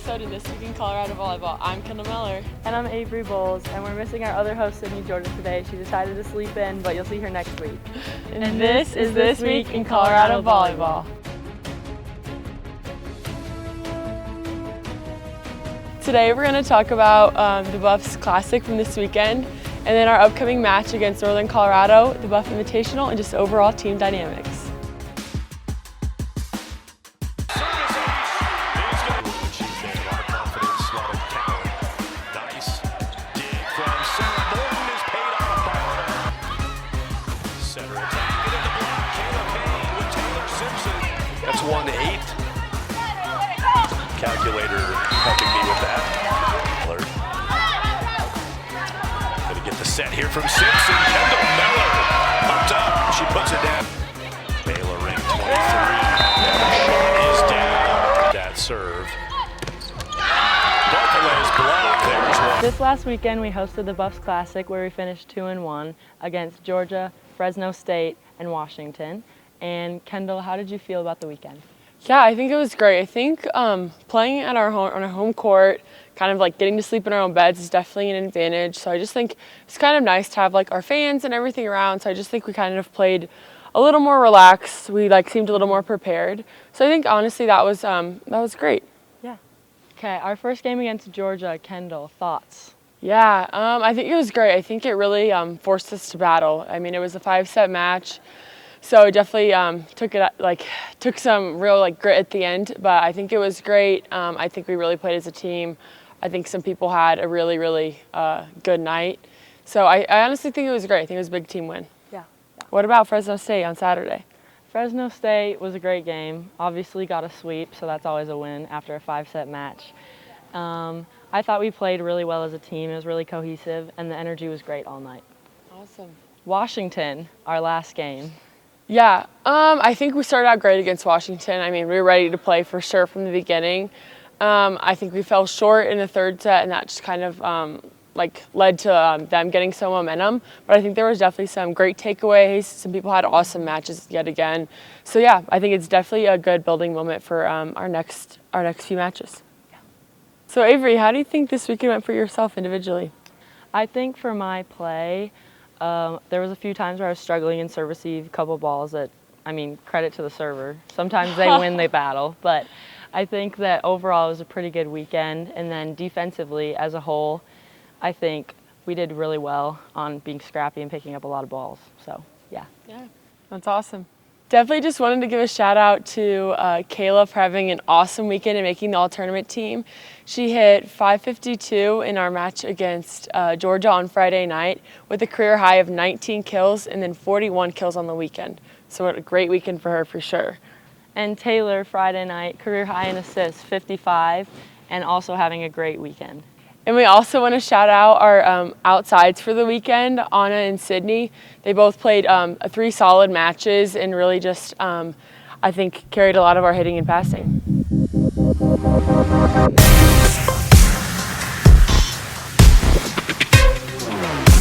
episode of This Week in Colorado Volleyball. I'm Kendall Miller. And I'm Avery Bowles, and we're missing our other host, Sydney Jordan, today. She decided to sleep in, but you'll see her next week. And this is This Week in Colorado Volleyball. Today we're going to talk about the Buffs Classic from this weekend, and then our upcoming match against Northern Colorado, the Buff Invitational, and just overall team dynamics. That's 1-8. Calculator helping me with that. Gonna get the set here from Simpson. Kendall Miller pumped up. She puts it down. Baylor ring 23. Is down. That serve. Barclay's block. There's one. This last weekend, we hosted the Buffs Classic, where we finished 2-1 against Georgia, Fresno State, and Washington. And Kendall, how did you feel about the weekend? Yeah, I think it was great. I think playing at on our home court, kind of like getting to sleep in our own beds is definitely an advantage. So I just think it's kind of nice to have like our fans and everything around. So I just think we kind of played a little more relaxed. We seemed a little more prepared. So I think honestly that was great. Yeah. Okay, our first game against Georgia, Kendall, thoughts? Yeah, I think it was great. I think it really forced us to battle. I mean, it was a 5-set match. So it definitely took some real grit at the end, but I think it was great. I think we really played as a team. I think some people had a really good night. So I honestly think it was great. I think it was a big team win. Yeah. What about Fresno State on Saturday? Fresno State was a great game. Obviously got a sweep, so that's always a win after a 5-set match. I thought we played really well as a team. It was really cohesive, and the energy was great all night. Awesome. Washington, our last game. Yeah, I think we started out great against Washington. I mean, we were ready to play for sure from the beginning. I think we fell short in the third set, and that just kind of led to them getting some momentum. But I think there was definitely some great takeaways. Some people had awesome matches yet again. So yeah, I think it's definitely a good building moment for our next few matches. Yeah. So Avery, how do you think this weekend went for yourself individually? I think for my play, there was a few times where I was struggling in serve receive, a couple balls that, I mean, credit to the server. Sometimes they win, they battle. But I think that overall it was a pretty good weekend. And then defensively as a whole, I think we did really well on being scrappy and picking up a lot of balls. So, yeah. Yeah, that's awesome. Definitely just wanted to give a shout out to Kayla for having an awesome weekend and making the all-tournament team. She hit 552 in our match against Georgia on Friday night with a career high of 19 kills and then 41 kills on the weekend. So what a great weekend for her for sure. And Taylor, Friday night, career high in assists, 55, and also having a great weekend. And we also want to shout out our outsides for the weekend, Anna and Sydney. They both played 3 solid matches and really just, I think, carried a lot of our hitting and passing.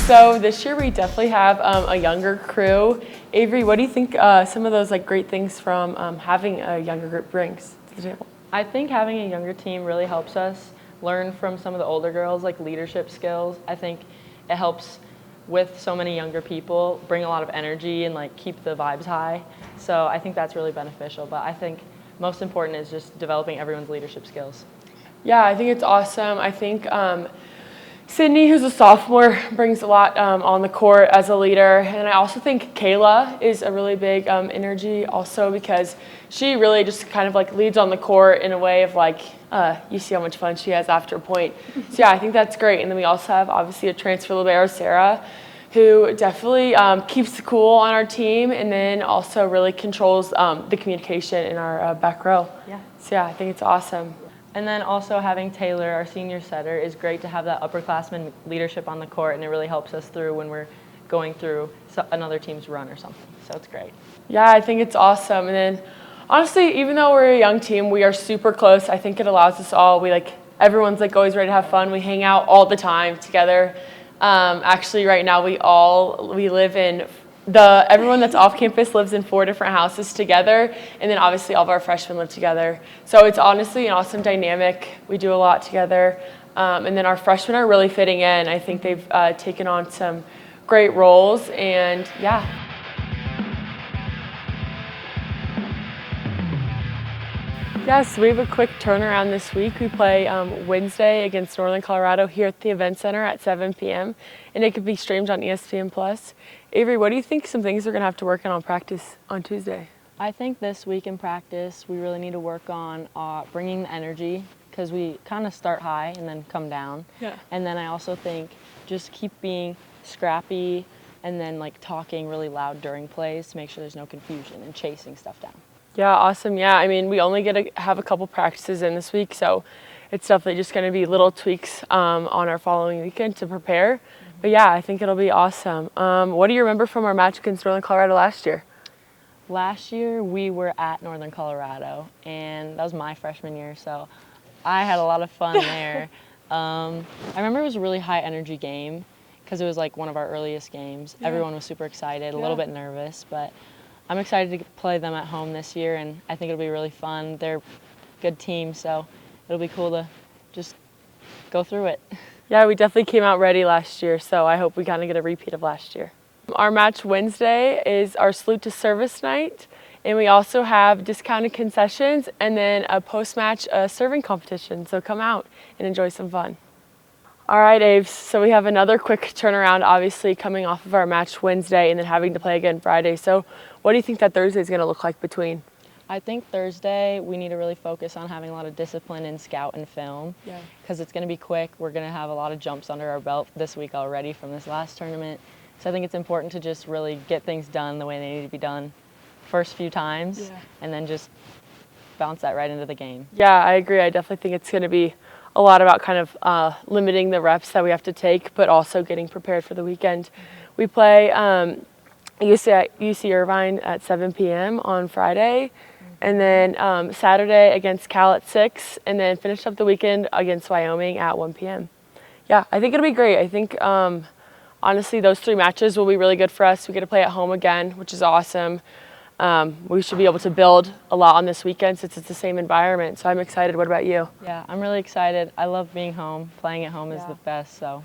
So this year we definitely have a younger crew. Avery, what do you think some of those great things from having a younger group brings to the table? I think having a younger team really helps us learn from some of the older girls, like leadership skills. I think it helps with so many younger people bring a lot of energy and keep the vibes high. So I think that's really beneficial. But I think most important is just developing everyone's leadership skills. Yeah, I think it's awesome. I think Sydney, who's a sophomore, brings a lot on the court as a leader. And I also think Kayla is a really big energy also because she really just kind of leads on the court in a way of you see how much fun she has after a point. So yeah, I think that's great. And then we also have obviously a transfer libero, Sarah, who definitely keeps the cool on our team and then also really controls the communication in our back row. Yeah. So yeah, I think it's awesome. And then also having Taylor, our senior setter, is great to have that upperclassman leadership on the court, and it really helps us through when we're going through another team's run or something. So it's great. Yeah, I think it's awesome. And then honestly, even though we're a young team, we are super close. I think it allows us all, everyone's always ready to have fun. We hang out all the time together. Actually, right now we live in everyone that's off campus lives in 4 different houses together, and then obviously all of our freshmen live together. So it's honestly an awesome dynamic. We do a lot together, and then our freshmen are really fitting in. I think they've taken on some great roles, and yeah. Yes, we have a quick turnaround this week. We play Wednesday against Northern Colorado here at the Event Center at 7 p.m. and it could be streamed on ESPN+. Avery, what do you think some things we're going to have to work on practice on Tuesday? I think this week in practice we really need to work on bringing the energy, because we kind of start high and then come down. Yeah. And then I also think just keep being scrappy and then like talking really loud during plays to make sure there's no confusion and chasing stuff down. Yeah, awesome. Yeah, I mean, we only get to have a couple practices in this week, so it's definitely just going to be little tweaks on our following weekend to prepare. But yeah, I think it'll be awesome. What do you remember from our match against Northern Colorado last year? Last year we were at Northern Colorado, and that was my freshman year, so I had a lot of fun there. I remember it was a really high energy game because it was like one of our earliest games. Yeah. Everyone was super excited, a little bit nervous, but I'm excited to play them at home this year, and I think it'll be really fun. They're a good team, so it'll be cool to just go through it. Yeah, we definitely came out ready last year, so I hope we kind of get a repeat of last year. Our match Wednesday is our Salute to Service night, and we also have discounted concessions and then a post-match serving competition, so come out and enjoy some fun. All right, Aves, so we have another quick turnaround, obviously coming off of our match Wednesday and then having to play again Friday. So what do you think that Thursday is going to look like between? I think Thursday we need to really focus on having a lot of discipline in scout and film, because it's going to be quick. We're going to have a lot of jumps under our belt this week already from this last tournament. So I think it's important to just really get things done the way they need to be done first few times and then just bounce that right into the game. Yeah, I agree. I definitely think it's going to be a lot about kind of limiting the reps that we have to take, but also getting prepared for the weekend. We play UC Irvine at 7 p.m. on Friday, and then Saturday against Cal at 6, and then finish up the weekend against Wyoming at 1 p.m. Yeah, I think it'll be great. I think honestly those 3 matches will be really good for us. We get to play at home again, which is awesome. We should be able to build a lot on this weekend since it's the same environment, so I'm excited. What about you? Yeah, I'm really excited. I love being home. Playing at home is the best, so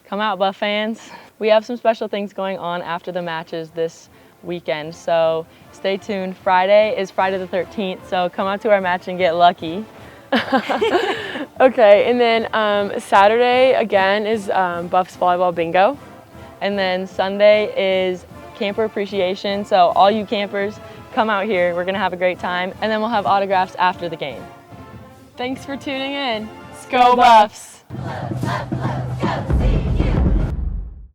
come out, Buff fans. We have some special things going on after the matches this weekend, so stay tuned. Friday is Friday the 13th, so come out to our match and get lucky. Okay, and then Saturday again is Buffs Volleyball Bingo. And then Sunday is Camper Appreciation, so all you campers, come out here. We're gonna have a great time, and then we'll have autographs after the game. Thanks for tuning in. Go Buffs!